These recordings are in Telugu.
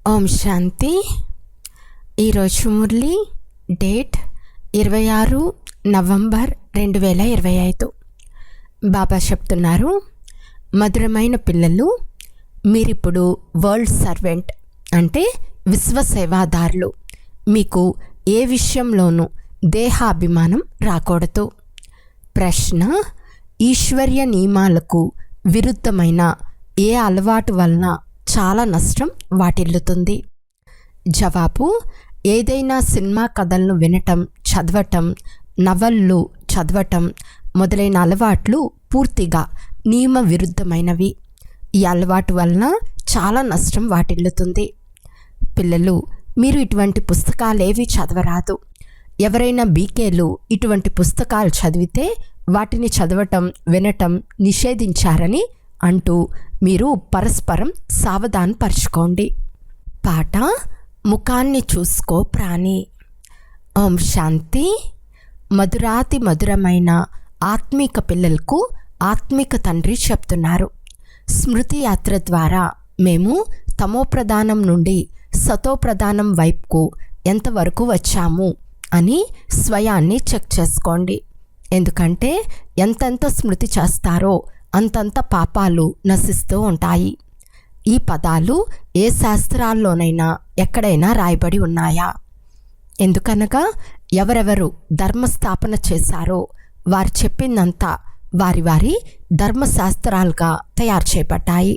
ఓం శాంతి. ఈరోజు మురళి డేట్ 26 నవంబర్ 2025. బాబా చెప్తున్నారు, మధురమైన పిల్లలు, మీరిప్పుడు వరల్డ్ సర్వెంట్ అంటే విశ్వ సేవాదారులు. మీకు ఏ విషయంలోనూ దేహాభిమానం రాకూడదు. ప్రశ్న: ఈశ్వర్య నియమాలకు విరుద్ధమైన ఏ అలవాటు వలన చాలా నష్టం వాటిల్లుతుంది? జవాబు: ఏదైనా సినిమా కథలను వినటం, చదవటం, నవళ్ళు చదవటం మొదలైన అలవాట్లు పూర్తిగా నియమ విరుద్ధమైనవి. ఈ అలవాటు వలన చాలా నష్టం వాటిల్లుతుంది. పిల్లలు, మీరు ఇటువంటి పుస్తకాలేవి చదవరాదు. ఎవరైనా బీకేలు ఇటువంటి పుస్తకాలు చదివితే వాటిని చదవటం, వినటం నిషేధించారని అంటూ మీరు పరస్పరం సావధానపరచుకోండి. పాట: ముఖాన్ని చూసుకో ప్రాణి. ఓం శాంతి. మధురాతి మధురమైన ఆత్మిక పిల్లలకు ఆత్మిక తండ్రి చెప్తున్నారు, స్మృతి యాత్ర ద్వారా మేము తమోప్రధానం నుండి సతోప్రధానం వైపుకు ఎంతవరకు వచ్చాము అని స్వయాన్ని చెక్ చేసుకోండి. ఎందుకంటే ఎంతెంత స్మృతి చేస్తారో అంతంత పాపాలు నశిస్తూ ఉంటాయి. ఈ పదాలు ఏ శాస్త్రాల్లోనైనా ఎక్కడైనా రాయబడి ఉన్నాయా? ఎందుకనగా ఎవరెవరు ధర్మస్థాపన చేశారో వారు చెప్పిందంతా వారి వారి ధర్మశాస్త్రాలుగా తయారు చేయబడ్డాయి.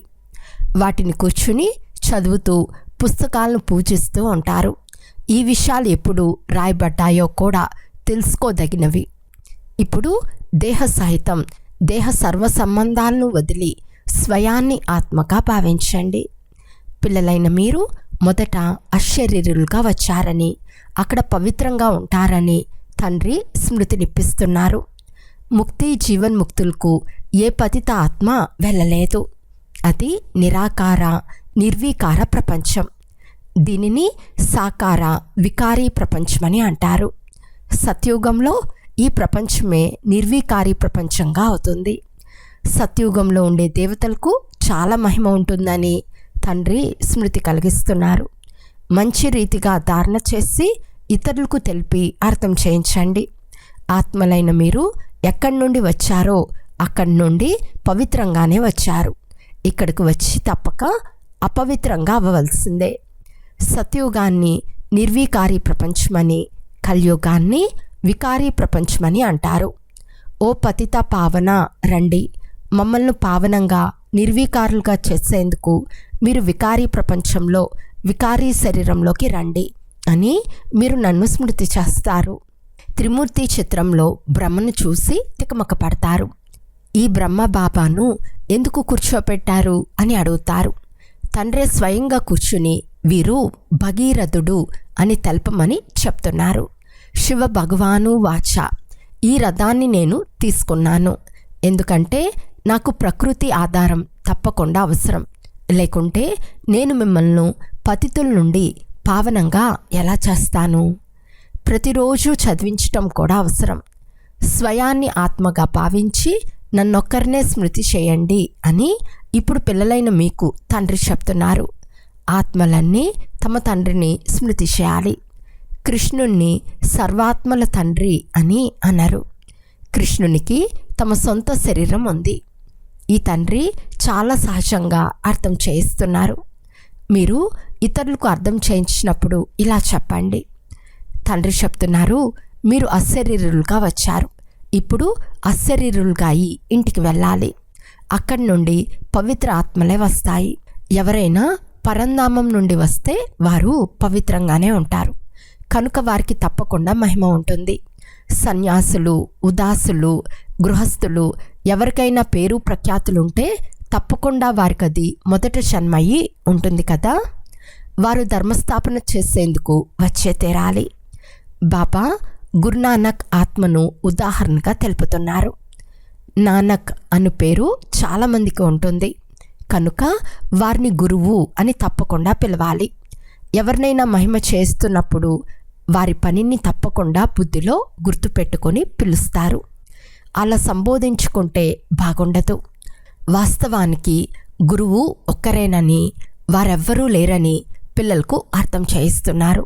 వాటిని కూర్చుని చదువుతూ పుస్తకాలను పూజిస్తూ ఉంటారు. ఈ విషయాలు ఎప్పుడు రాయబడ్డాయో కూడా తెలుసుకోదగినవి. ఇప్పుడు దేహ సహితం దేహ సర్వ సంబంధాలను వదిలి స్వయాన్ని ఆత్మగా భావించండి. పిల్లలైన మీరు మొదట అశరీరులుగా వచ్చారని, అక్కడ పవిత్రంగా ఉంటారని తండ్రి స్మృతినిప్పిస్తున్నారు. ముక్తి జీవన్ముక్తులకు ఏ పతిత ఆత్మ వెళ్ళలేదు. అది నిరాకార నిర్వీకార ప్రపంచం. దీనిని సాకార వికారీ ప్రపంచమని అంటారు. సత్యుగంలో ఈ ప్రపంచమే నిర్వీకారీ ప్రపంచంగా అవుతుంది. సత్యుగంలో ఉండే దేవతలకు చాలా మహిమ ఉంటుందని తండ్రి స్మృతి కలిగిస్తున్నారు. మంచి రీతిగా ధారణ చేసి ఇతరులకు తెలిపి అర్థం చేయించండి. ఆత్మలైన మీరు ఎక్కడి నుండి వచ్చారో అక్కడి నుండి పవిత్రంగానే వచ్చారు. ఇక్కడికి వచ్చి తప్పక అపవిత్రంగా అవ్వవలసిందే. సత్యుగాన్ని నిర్వీకారీ ప్రపంచమని, కలియుగాన్ని వికారీ ప్రపంచమని అంటారు. ఓ పతిత పావన, రండి, మమ్మల్ని పావనంగా నిర్వీకారులుగా చేసేందుకు మీరు వికారీ ప్రపంచంలో వికారీ శరీరంలోకి రండి అని మీరు నన్ను స్మృతి చేస్తారు. త్రిమూర్తి చిత్రంలో బ్రహ్మను చూసి తికమక పడతారు. ఈ బ్రహ్మ బాబాను ఎందుకు కూర్చోపెట్టారు అని అడుగుతారు. తండ్రి స్వయంగా కూర్చుని వీరు భగీరథుడు అని తెలపమని చెప్తున్నారు. శివ భగవాను వాచ, ఈ రథాన్ని నేను తీసుకున్నాను ఎందుకంటే నాకు ప్రకృతి ఆధారం తప్పకుండా అవసరం. లేకుంటే నేను మిమ్మల్ని పతితుల నుండి పావనంగా ఎలా చేస్తాను? ప్రతిరోజు చదివించటం కూడా అవసరం. స్వయాన్ని ఆత్మగా భావించి నన్నొక్కరినే స్మృతి చేయండి అని ఇప్పుడు పిల్లలైన మీకు తండ్రి చెప్తున్నారు. ఆత్మలన్నీ తమ తండ్రిని స్మృతి చేయాలి. కృష్ణుణ్ణి సర్వాత్మల తండ్రి అని అన్నారు. కృష్ణునికి తమ సొంత శరీరం ఉంది. ఈ తండ్రి చాలా సహజంగా అర్థం చేయిస్తున్నారు. మీరు ఇతరులకు అర్థం చేయించినప్పుడు ఇలా చెప్పండి. తండ్రి చెప్తున్నారు, మీరు అశరీరులుగా వచ్చారు. ఇప్పుడు అశరీరులుగా అయి ఇంటికి వెళ్ళాలి. అక్కడి నుండి పవిత్ర ఆత్మలే వస్తాయి. ఎవరైనా పరంధామం నుండి వస్తే వారు పవిత్రంగానే ఉంటారు. కనుక వారికి తప్పకుండా మహిమ ఉంటుంది. సన్యాసులు, ఉదాసులు, గృహస్థులు ఎవరికైనా పేరు ప్రఖ్యాతులుంటే తప్పకుండా వారికి అది మొదట జన్మయ్యి ఉంటుంది కదా. వారు ధర్మస్థాపన చేసేందుకు వచ్చే తీరాలి. బాబా గురునానక్ ఆత్మను ఉదాహరణగా తెలుపుతున్నారు. నానక్ అను పేరు చాలామందికి ఉంటుంది కనుక వారిని గురువు అని తప్పకుండా పిలవాలి. ఎవరినైనా మహిమ చేస్తున్నప్పుడు వారి పనిని తప్పకుండా బుద్ధిలో గుర్తుపెట్టుకొని పిలుస్తారు. అలా సంబోధించుకుంటే బాగుండదు. వాస్తవానికి గురువు ఒక్కరేనని, వారెవ్వరూ లేరని పిల్లలకు అర్థం చేయిస్తున్నారు.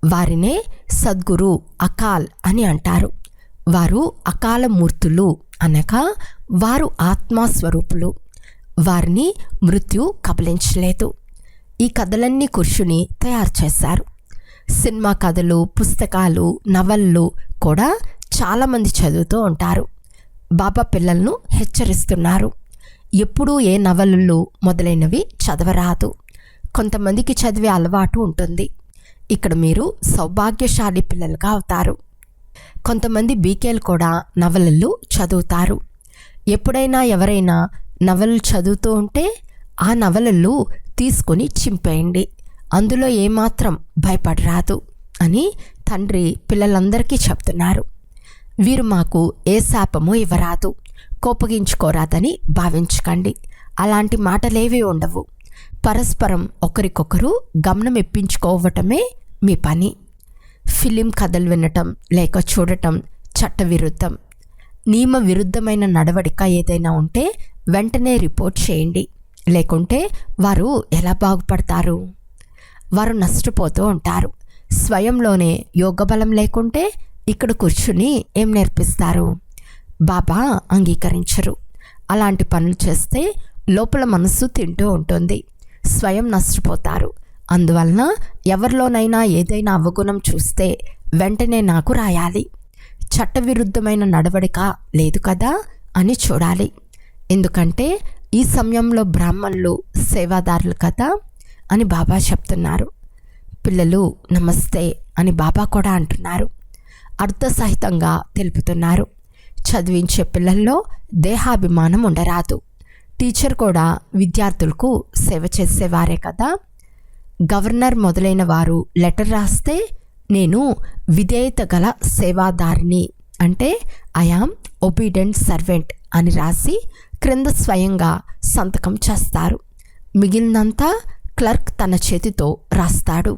వారినే సద్గురు అకాల్ అని అంటారు. వారు అకాల మూర్తులు అనగా వారు ఆత్మస్వరూపులు. వారిని మృత్యు కబలించలేదు. ఈ కథలన్నీ కూర్చుని తయారు చేశారు. సినిమా కథలు, పుస్తకాలు, నవళ్ళు కూడా చాలామంది చదువుతూ ఉంటారు. బాబా పిల్లలను హెచ్చరిస్తున్నారు, ఎప్పుడూ ఏ నవలలు మొదలైనవి చదవరాదు. కొంతమందికి చదివే అలవాటు ఉంటుంది. ఇక్కడ మీరు సౌభాగ్యశాలి పిల్లలుగా అవుతారు. కొంతమంది బీకేలు కూడా నవలలు చదువుతారు. ఎప్పుడైనా ఎవరైనా నవలలు చదువుతూ ఉంటే ఆ నవలలు తీసుకొని చింపేయండి, అందులో ఏమాత్రం భయపడరాదు అని తండ్రి పిల్లలందరికీ చెప్తున్నారు. వీరు మాకు ఏ శాపము ఇవ్వరాదు, కోపగించుకోరాదని భావించకండి. అలాంటి మాటలేవీ ఉండవు. పరస్పరం ఒకరికొకరు గమనం ఇప్పించుకోవటమే మీ పని. ఫిలిం కథలు వినటం లేక చూడటం చట్టవిరుద్ధం. నియమ విరుద్ధమైన నడవడిక ఏదైనా ఉంటే వెంటనే రిపోర్ట్ చేయండి. లేకుంటే వారు ఎలా బాగుపడతారు? వారు నష్టపోతూ ఉంటారు. స్వయంలోనే యోగబలం లేకుంటే ఇక్కడ కూర్చుని ఏం నేర్పిస్తారు? బాబా అంగీకరించరు. అలాంటి పనులు చేస్తే లోపల మనస్సు తింటూ ఉంటుంది, స్వయం నష్టపోతారు. అందువలన ఎవరిలోనైనా ఏదైనా అవగుణం చూస్తే వెంటనే నాకు రాయాలి. చట్టవిరుద్ధమైన నడవడిక లేదు కదా అని చూడాలి. ఎందుకంటే ఈ సమయంలో బ్రాహ్మణులు సేవాదారులు కదా అని బాబా చెప్తున్నారు. పిల్లలు నమస్తే అని బాబా కూడా అంటున్నారు. అర్థసహితంగా తెలుపుతున్నారు. చదివించే పిల్లల్లో దేహాభిమానం ఉండరాదు. టీచర్ కూడా విద్యార్థులకు సేవ చేసేవారే కదా. గవర్నర్ మొదలైన వారు లెటర్ రాస్తే నేను విధేయత గల సేవాదారిని అంటే ఐఆమ్ ఒబీడియంట్ సర్వెంట్ అని రాసి క్రింద స్వయంగా సంతకం చేస్తారు. మిగిలినంతా క్లర్క్ తన చేతితో రాస్తాడు.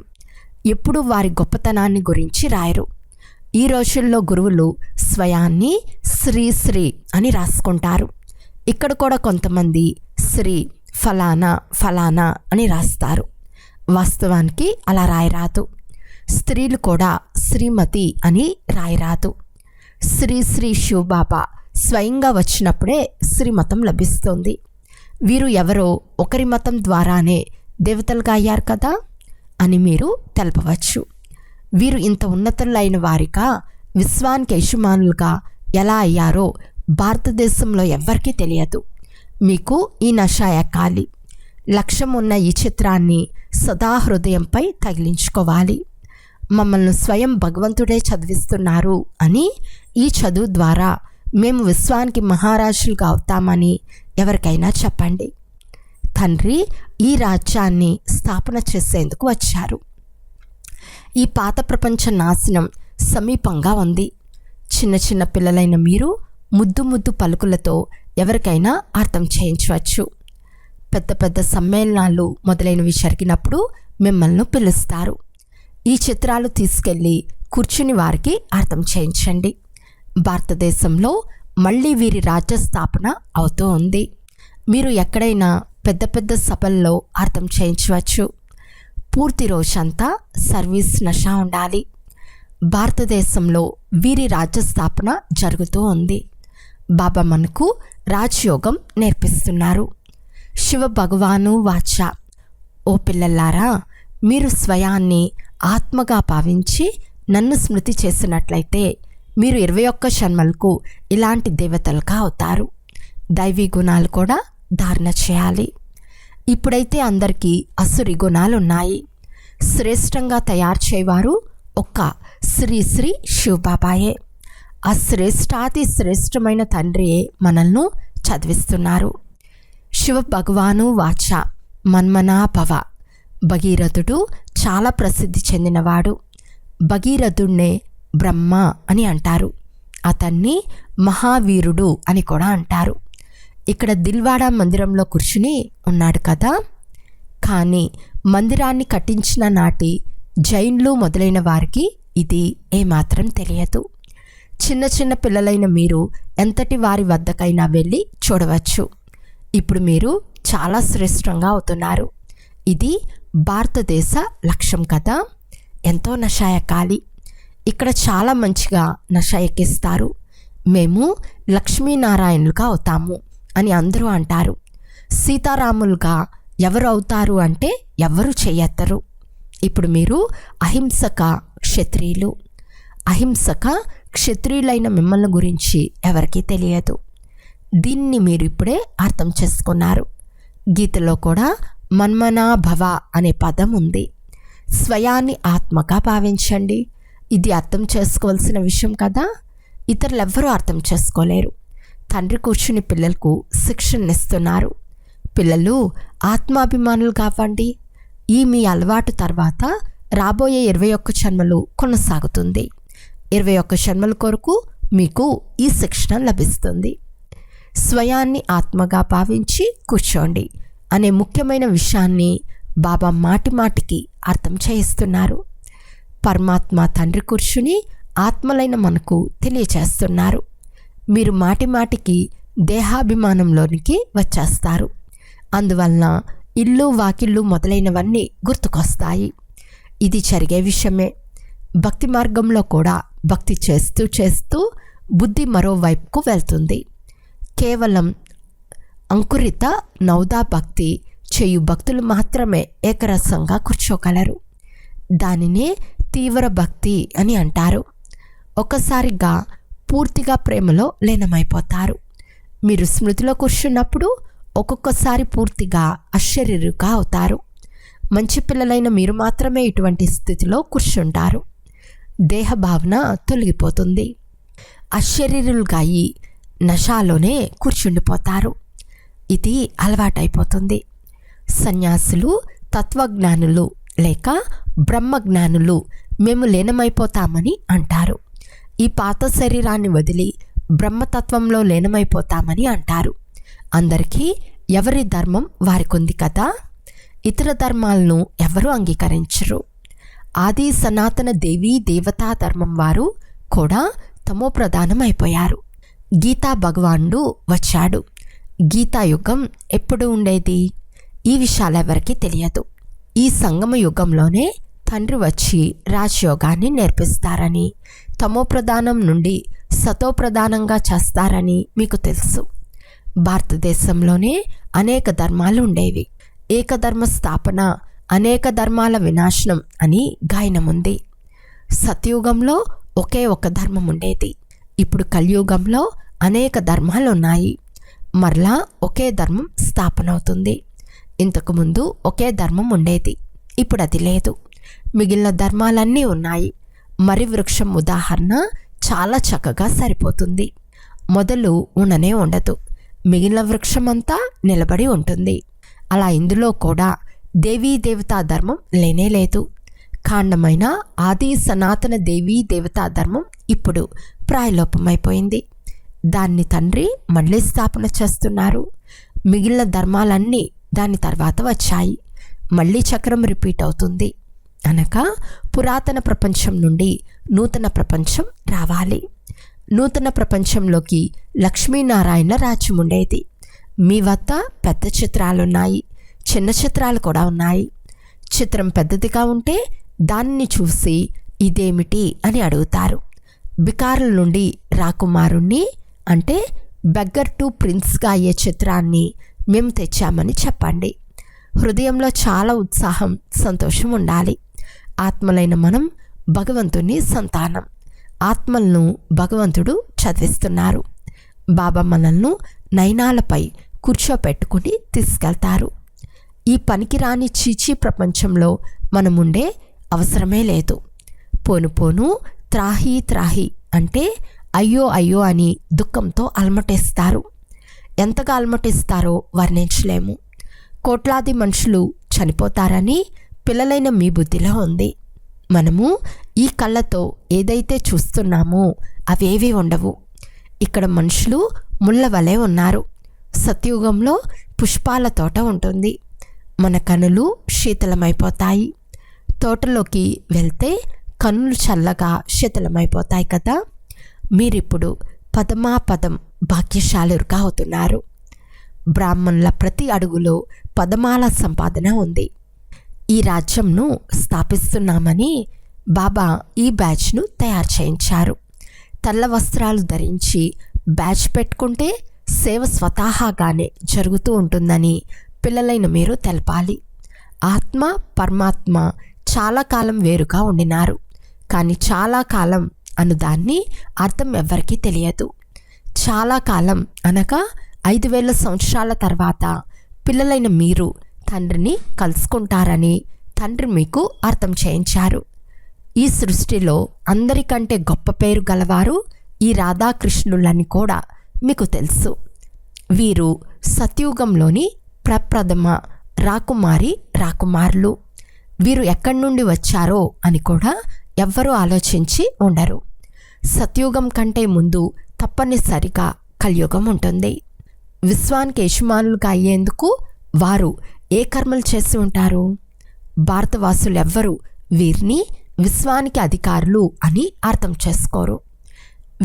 ఎప్పుడు వారి గొప్పతనాన్ని గురించి రాయరు. ఈ రోజుల్లో గురువులు స్వయాన్ని శ్రీ శ్రీ అని రాసుకుంటారు. ఇక్కడ కూడా కొంతమంది శ్రీ ఫలానా ఫలానా అని రాస్తారు. వాస్తవానికి అలా రాయరాదు. స్త్రీలు కూడా శ్రీమతి అని రాయరాదు. శ్రీ శ్రీ శివబాబా స్వయంగా వచ్చినప్పుడే శ్రీమతం లభిస్తుంది. వీరు ఎవరో ఒకరి మతం ద్వారానే దేవతలుగా అయ్యారు కదా అని మీరు తెలపవచ్చు. వీరు ఇంత ఉన్నతులైన వారిగా విశ్వానికి యజమానులుగా ఎలా అయ్యారో భారతదేశంలో ఎవ్వరికీ తెలియదు. మీకు ఈ నష ఎక్కాలి. లక్ష్యం ఉన్న ఈ చిత్రాన్ని సదా హృదయంపై తగిలించుకోవాలి. మమ్మల్ని స్వయం భగవంతుడే చదివిస్తున్నారు అని ఈ చదువు ద్వారా మేము విశ్వానికి మహారాజులుగా అవుతామని ఎవరికైనా చెప్పండి. తండ్రి ఈ రాజ్యాన్ని స్థాపన చేసేందుకు వచ్చారు. ఈ పాత ప్రపంచ నాశనం సమీపంగా ఉంది. చిన్న చిన్న పిల్లలైన మీరు ముద్దు ముద్దు పలుకులతో ఎవరికైనా అర్థం చేయించవచ్చు. పెద్ద పెద్ద సమ్మేళనాలు మొదలైనవి జరిగినప్పుడు మిమ్మల్ని పిలుస్తారు. ఈ చిత్రాలు తీసుకెళ్ళి కూర్చుని వారికి అర్థం చేయించండి. భారతదేశంలో మళ్ళీ వీరి రాజ్య స్థాపన అవుతూ ఉంది. మీరు ఎక్కడైనా పెద్ద పెద్ద సభల్లో అర్థం చేయించవచ్చు. పూర్తి రోజంతా సర్వీస్ నష ఉండాలి. భారతదేశంలో వీరి రాజ్య స్థాపన జరుగుతూ ఉంది. బాబా మనకు రాజయోగం నేర్పిస్తున్నారు. శివ భగవాను వాచ, ఓ పిల్లలారా, మీరు స్వయాన్ని ఆత్మగా భావించి నన్ను స్మృతి చేసినట్లయితే మీరు 21 జన్మలకు ఇలాంటి దేవతలుగా అవుతారు. దైవీ గుణాలు కూడా ధారణ చేయాలి. ఇప్పుడైతే అందరికీ అసురి గుణాలు ఉన్నాయి. శ్రేష్టంగా తయారు చేయవారు ఒక్క శ్రీ శ్రీ శివబాబాయే. ఆ శ్రేష్టాతి శ్రేష్టమైన తండ్రియే మనల్ని చదివిస్తున్నారు. శివ భగవాను వాచ మన్మనా భవ. భగీరథుడు చాలా ప్రసిద్ధి చెందినవాడు. భగీరథుడినే బ్రహ్మ అని అంటారు. అతన్ని మహావీరుడు అని కూడా అంటారు. ఇక్కడ దిల్వాడా మందిరంలో కూర్చుని ఉన్నాడు కదా. కానీ మందిరాన్ని కట్టించిన నాటి జైన్లు మొదలైన వారికి ఇది ఏమాత్రం తెలియదు. చిన్న చిన్న పిల్లలైన మీరు ఎంతటి వారి వద్దకైనా వెళ్ళి చూడవచ్చు. ఇప్పుడు మీరు చాలా శ్రేష్టంగా అవుతున్నారు. ఇది భారతదేశ లక్ష్యం కదా. ఎంతో నష ఎక్కాలి. ఇక్కడ చాలా మంచిగా నష ఎక్కిస్తారు. మేము లక్ష్మీనారాయణులుగా అవుతాము అని అందరూ అంటారు. సీతారాములుగా ఎవరు అవుతారు అంటే ఎవరు చేయెత్తరు. ఇప్పుడు మీరు అహింసక క్షత్రియులు. అహింసక క్షత్రియులైన మిమ్మల్ని గురించి ఎవరికీ తెలియదు. దీన్ని మీరు ఇప్పుడే అర్థం చేసుకున్నారు. గీతలో కూడా మన్మనా భవ అనే పదం ఉంది. స్వయాన్ని ఆత్మగా భావించండి. ఇది అర్థం చేసుకోవాల్సిన విషయం కదా. ఇతరులు ఎవ్వరూ అర్థం చేసుకోలేరు. తండ్రి కూర్చుని పిల్లలకు శిక్షణ ఇస్తున్నారు. పిల్లలు ఆత్మాభిమానులు కావండి. ఈ మీ అలవాటు తర్వాత రాబోయే 21 జన్మలు కొనసాగుతుంది. 21 జన్మల కొరకు మీకు ఈ శిక్షణ లభిస్తుంది. స్వయాన్ని ఆత్మగా భావించి కూర్చోండి అనే ముఖ్యమైన విషయాన్ని బాబా మాటి మాటికి అర్థం చేయిస్తున్నారు. పరమాత్మ తండ్రి కూర్చుని ఆత్మలైన మనకు తెలియచేస్తున్నారు. మీరు మాటి మాటికి దేహాభిమానంలోనికి వచ్చేస్తారు. అందువలన ఇల్లు వాకిళ్ళు మొదలైనవన్నీ గుర్తుకొస్తాయి. ఇది జరిగే విషయమే. భక్తి మార్గంలో కూడా భక్తి చేస్తూ చేస్తూ బుద్ధి మరోవైపుకు వెళ్తుంది. కేవలం అంకురిత నౌదా భక్తి చేయు భక్తులు మాత్రమే ఏకరసంగా కూర్చోగలరు. దానినే తీవ్ర భక్తి అని అంటారు. ఒక్కసారిగా పూర్తిగా ప్రేమలో లీనమైపోతారు. మీరు స్మృతిలో కూర్చున్నప్పుడు ఒక్కొక్కసారి పూర్తిగా అశరీరుగా అవుతారు. మంచి పిల్లలైన మీరు మాత్రమే ఇటువంటి స్థితిలో కూర్చుంటారు. దేహభావన తొలగిపోతుంది. అశరీరులుగా అయి నశాలోనే కూర్చుండిపోతారు. ఇది అలవాటైపోతుంది. సన్యాసులు, తత్వజ్ఞానులు లేక బ్రహ్మజ్ఞానులు మేము లీనమైపోతామని అంటారు. ఈ పాత శరీరాన్ని వదిలి బ్రహ్మతత్వంలో లీనమైపోతామని అంటారు. అందరికీ ఎవరి ధర్మం వారికి ఉంది కదా. ఇతర ధర్మాలను ఎవరూ అంగీకరించరు. ఆది సనాతన దేవీ దేవతా ధర్మం వారు కూడా తమో ప్రధానం అయిపోయారు. గీతా భగవానుడు వచ్చాడు. గీతాయుగం ఎప్పుడు ఉండేది? ఈ విషయాలు ఎవరికీ తెలియదు. ఈ సంగమ యుగంలోనే తండ్రి వచ్చి రాజయోగాన్ని నేర్పిస్తారని, తమో ప్రధానం నుండి సతో ప్రధానంగా చేస్తారని మీకు తెలుసు. భారతదేశంలోనే అనేక ధర్మాలు ఉండేవి. ఏకధర్మ స్థాపన, అనేక ధర్మాల వినాశనం అని గాయనముంది. సత్యుగంలో ఒకే ఒక ధర్మం ఉండేది. ఇప్పుడు కలియుగంలో అనేక ధర్మాలు ఉన్నాయి. మరలా ఒకే ధర్మం స్థాపన అవుతుంది. ఇంతకుముందు ఒకే ధర్మం ఉండేది, ఇప్పుడు అది లేదు. మిగిలిన ధర్మాలన్నీ ఉన్నాయి. మరి వృక్షం ఉదాహరణ చాలా చక్కగా సరిపోతుంది. మొదలు ఉండనే ఉండదు, మిగిలిన వృక్షమంతా నిలబడి ఉంటుంది. అలా ఇందులో కూడా దేవీ దేవతా ధర్మం లేనే లేదు. కాండమైన ఆది సనాతన దేవీ దేవతా ధర్మం ఇప్పుడు ప్రాయలోపమైపోయింది. దాన్ని తండ్రి మళ్ళీ స్థాపన చేస్తున్నారు. మిగిలిన ధర్మాలన్నీ దాని తర్వాత వచ్చాయి. మళ్ళీ చక్రం రిపీట్ అవుతుంది. అనగా పురాతన ప్రపంచం నుండి నూతన ప్రపంచం రావాలి. నూతన ప్రపంచంలోకి లక్ష్మీనారాయణ రాజ్యం ఉండేది. మీ వద్ద పెద్ద చిత్రాలున్నాయి, చిన్న చిత్రాలు కూడా ఉన్నాయి. చిత్రం పెద్దదిగా ఉంటే దానిని చూసి ఇదేమిటి అని అడుగుతారు. బికారుల నుండి రాకుమారుణ్ణి అంటే బెగ్గర్ టు ప్రిన్స్గా అయ్యే చిత్రాన్ని మేము తెచ్చామని చెప్పండి. హృదయంలో చాలా ఉత్సాహం, సంతోషం ఉండాలి. ఆత్మలైన మనం భగవంతుని సంతానం. ఆత్మలను భగవంతుడు చదివిస్తున్నారు. బాబా మనల్ని నయనాలపై కూర్చోపెట్టుకుని తీసుకెళ్తారు. ఈ పనికిరాని చీచీ ప్రపంచంలో మనముండే అవసరమే లేదు. పోను పోను త్రాహి త్రాహి అంటే అయ్యో అయ్యో అని దుఃఖంతో అలమటిస్తారు. ఎంతగా అలమటిస్తారో వర్ణించలేము. కోట్లాది మనుషులు చనిపోతారని పిల్లలైన మీ బుద్ధిలో ఉంది. మనము ఈ కళ్ళతో ఏదైతే చూస్తున్నామో అవేవీ ఉండవు. ఇక్కడ మనుషులు ముళ్ళ వలె ఉన్నారు. సత్యుగంలో పుష్పాల తోట ఉంటుంది. మన కనులు శీతలమైపోతాయి. తోటలోకి వెళ్తే కన్నులు చల్లగా శీతలమైపోతాయి కదా. మీరిప్పుడు పదమాపదం భాగ్యశాలురుగా అవుతున్నారు. బ్రాహ్మణుల ప్రతి అడుగులో పదమాల సంపాదన ఉంది. ఈ రాజ్యంను స్థాపిస్తున్నామని బాబా ఈ బ్యాచ్ను తయారు చేయించారు. తెల్ల వస్త్రాలు ధరించి బ్యాచ్ పెట్టుకుంటే సేవ స్వతహాగానే జరుగుతూ ఉంటుందని పిల్లలైన మీరు తెలపాలి. ఆత్మ పరమాత్మ చాలా కాలం వేరుగా ఉండినారు, కానీ చాలా కాలం అను దాన్ని అర్థం ఎవ్వరికీ తెలియదు. చాలా కాలం అనగా 5000 సంవత్సరాల తర్వాత పిల్లలైన మీరు తండ్రిని కలుసుకుంటారని తండ్రి మీకు అర్థం చేయించారు. ఈ సృష్టిలో అందరికంటే గొప్ప పేరు గలవారు ఈ రాధాకృష్ణులని కూడా మీకు తెలుసు. వీరు సత్యుగంలోని ప్రప్రథమ రాకుమారులు. వీరు ఎక్కడి నుండి వచ్చారో అని కూడా ఎవ్వరూ ఆలోచించి ఉండరు. సత్యుగం కంటే ముందు తప్పనిసరిగా కలియుగం ఉంటుంది. విశ్వానికి యజమానులుగా అయ్యేందుకు వారు ఏ కర్మలు చేసి ఉంటారు? భారతవాసులు ఎవ్వరూ వీరిని విశ్వానికి అధికారులు అని అర్థం చేసుకోరు.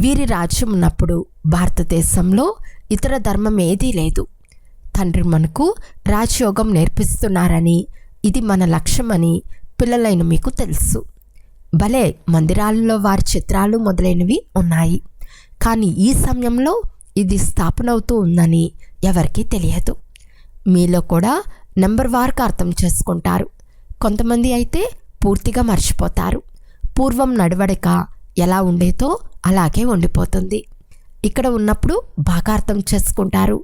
వీరి రాజ్యం ఉన్నప్పుడు భారతదేశంలో ఇతర ధర్మం ఏదీ లేదు. తండ్రి మనకు రాజయోగం నేర్పిస్తున్నారని, ఇది మన లక్ష్యమని పిల్లలైన మీకు తెలుసు. భలే మందిరాలలో వారి చిత్రాలు మొదలైనవి ఉన్నాయి, కానీ ఈ సమయంలో ఇది స్థాపన అవుతూ ఉందని ఎవరికీ తెలియదు. మీలో కూడా నెంబర్ వార్గా అర్థం చేసుకుంటారు. కొంతమంది అయితే పూర్తిగా మర్చిపోతారు. పూర్వం నడవడిక ఎలా ఉండేదో అలాగే ఉండిపోతుంది. ఇక్కడ ఉన్నప్పుడు బాగా అర్థం చేసుకుంటారు.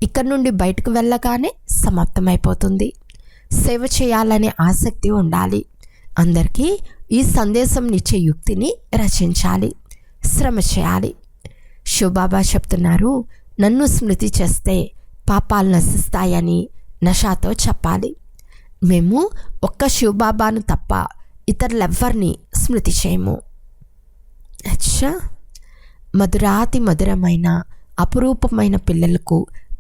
ఇక్కడ నుండి బయటకు వెళ్ళగానే సమాప్తమైపోతుంది. సేవ చేయాలనే ఆసక్తి ఉండాలి. అందరికీ ఈ సందేశం ఇచ్చే యుక్తిని రచించాలి, శ్రమ చేయాలి. శివబాబా చెప్తున్నారు, నన్ను స్మృతి చేస్తే పాపాలు నశిస్తాయని నషాతో చెప్పాలి. మేము ఒక్క శివబాబాను తప్ప ఇతరులెవ్వరిని స్మృతి చేయము. అచ్చా, మధురాతి మధురమైన అపురూపమైన పిల్లలకు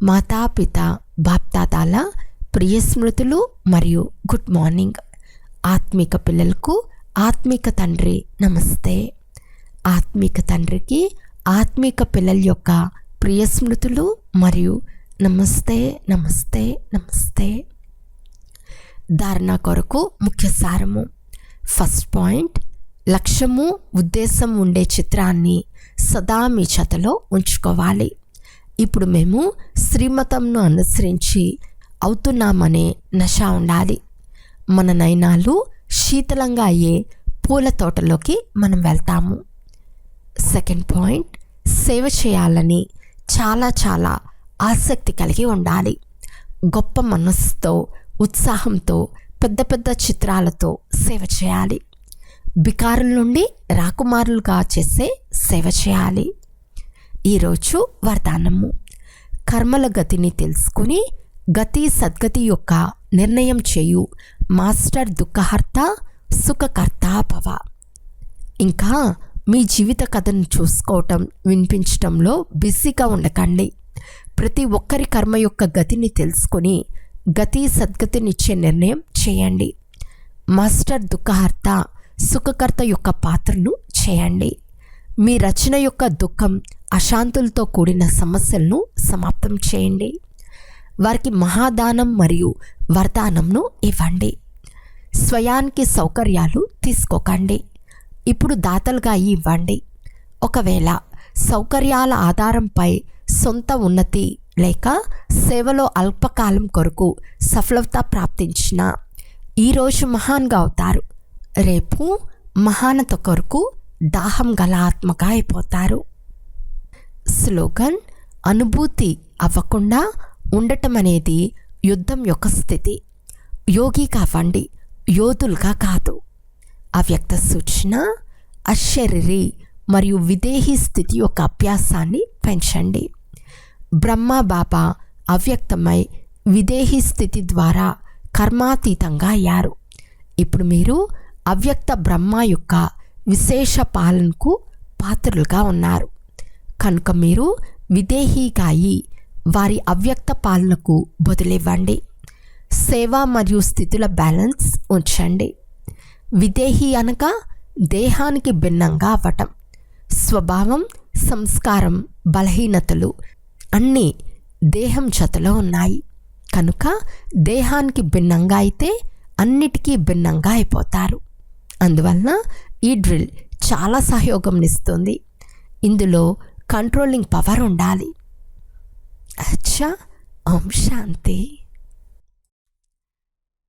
మాతాపిత బాప్దాదాల ప్రియ స్మృతులు మరియు గుడ్ మార్నింగ్. ఆత్మిక పిల్లలకు ఆత్మిక తండ్రి నమస్తే. ఆత్మిక తండ్రికి ఆత్మిక పిల్లల యొక్క ప్రియ స్మృతులు మరియు నమస్తే నమస్తే నమస్తే. ధారణ కొరకు ముఖ్య సారము. ఫస్ట్ పాయింట్, లక్ష్యము ఉద్దేశం ఉండే చిత్రాన్ని సదా మీ చేతలో ఉంచుకోవాలి. ఇప్పుడు మేము శ్రీమతంను అనుసరించి అవుతున్నామనే నష ఉండాలి. మన నయనాలు శీతలంగా అయ్యే పూల తోటలోకి మనం వెళ్తాము. సెకండ్ పాయింట్, సేవ చేయాలని చాలా చాలా ఆసక్తి కలిగి ఉండాలి. గొప్ప మనస్సుతో ఉత్సాహంతో పెద్ద పెద్ద చిత్రాలతో సేవ చేయాలి. బికారుల నుండి రాకుమారులుగా చేసే సేవ చేయాలి. ఈరోజు వరదానము. కర్మల గతిని తెలుసుకుని గతి సద్గతి యొక్క నిర్ణయం చేయు మాస్టర్ దుఃఖహర్త సుఖకర్త భవ. ఇంకా మీ జీవిత కథను చూసుకోవటం వినిపించటంలో బిజీగా ఉండకండి. ప్రతి ఒక్కరి కర్మ యొక్క గతిని తెలుసుకొని గతి సద్గతినిచ్చే నిర్ణయం చేయండి. మాస్టర్ దుఃఖహర్త సుఖకర్త యొక్క పాత్రను చేయండి. మీ రచన యొక్క దుఃఖం అశాంతులతో కూడిన సమస్యలను సమాప్తం చేయండి. వారికి మహాదానం మరియు వరదానంను ఇవ్వండి. స్వయానికి సౌకర్యాలు తీసుకోకండి. ఇప్పుడు దాతలుగా ఇవ్వండి. ఒకవేళ సౌకర్యాల ఆధారంపై సొంత ఉన్నతి లేక సేవలో అల్పకాలం కొరకు సఫలత ప్రాప్తించిన ఈరోజు మహాన్గా అవుతారు. రేపు మహానత కొరకు దాహం గల ఆత్మగా అయిపోతారు. స్లోగన్: అనుభూతి అవ్వకుండా ఉండటం అనేది యుద్ధం యొక్క స్థితి. యోగిగా అవ్వండి, యోధులుగా కాదు. అవ్యక్త సూచన: అశరీరి మరియు విదేహీ స్థితి యొక్క అభ్యాసాన్ని పెంచండి. బ్రహ్మ బాబా అవ్యక్తమై విదేహీ స్థితి ద్వారా కర్మాతీతంగా అయ్యారు. ఇప్పుడు మీరు అవ్యక్త బ్రహ్మ యొక్క విశేష పాలనకు పాత్రులుగా ఉన్నారు. కనుక మీరు విదేహీగా అయి వారి అవ్యక్త పాలనకు బదులివ్వండి. సేవ మరియు స్థితుల బ్యాలెన్స్ ఉంచండి. విదేహీ అనగా దేహానికి భిన్నంగా అవ్వటం. స్వభావం, సంస్కారం, బలహీనతలు అన్నీ దేహం జతలో ఉన్నాయి. కనుక దేహానికి భిన్నంగా అయితే అన్నిటికీ భిన్నంగా అయిపోతారు. అందువలన ఈ డ్రిల్ చాలా సహయోగంనిస్తుంది. ఇందులో కంట్రోలింగ్ పవర్ ఉండాలి. అచ్చా, ఓం శాంతి.